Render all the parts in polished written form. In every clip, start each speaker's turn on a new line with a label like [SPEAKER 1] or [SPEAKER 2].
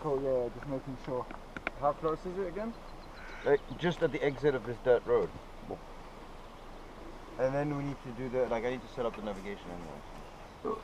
[SPEAKER 1] Cool, yeah, just making sure.
[SPEAKER 2] How close is it again?
[SPEAKER 3] Just at the exit of this dirt road. And then we need to do the, I need to set up the navigation anyway.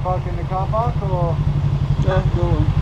[SPEAKER 1] Park in the car park or?
[SPEAKER 4] Yeah, go on.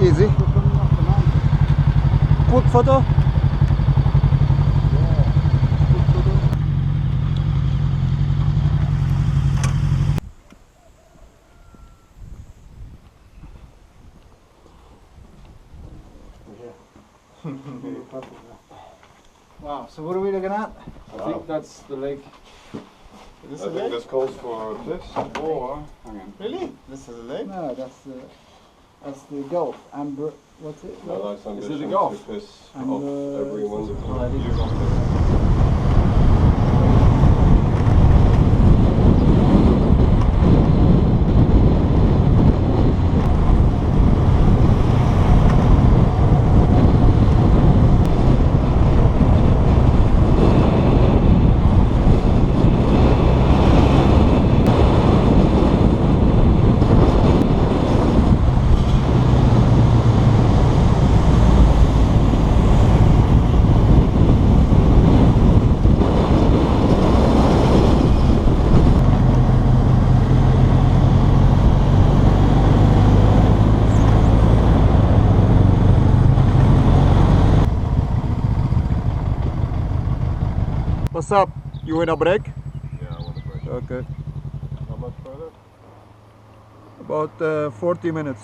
[SPEAKER 1] We're
[SPEAKER 4] Easy.
[SPEAKER 1] coming up the mountain.
[SPEAKER 4] Quick photo.
[SPEAKER 1] Quick photo. Wow, so what are we looking at?
[SPEAKER 2] I think that's the lake.
[SPEAKER 5] I think this calls for this.
[SPEAKER 2] Or, hang on.
[SPEAKER 5] Really? This is a lake?
[SPEAKER 1] No, that's the Gulf. Amber, what's it?
[SPEAKER 5] No, that's
[SPEAKER 2] Is it
[SPEAKER 5] ambition
[SPEAKER 2] the Gulf?
[SPEAKER 5] to piss
[SPEAKER 1] And,
[SPEAKER 5] off every
[SPEAKER 1] it's-
[SPEAKER 5] wonderful
[SPEAKER 1] oh, it is.
[SPEAKER 5] view.
[SPEAKER 4] What's up? You in a break?
[SPEAKER 5] Yeah, I want to break.
[SPEAKER 4] Okay.
[SPEAKER 5] How much further?
[SPEAKER 4] About 40 minutes.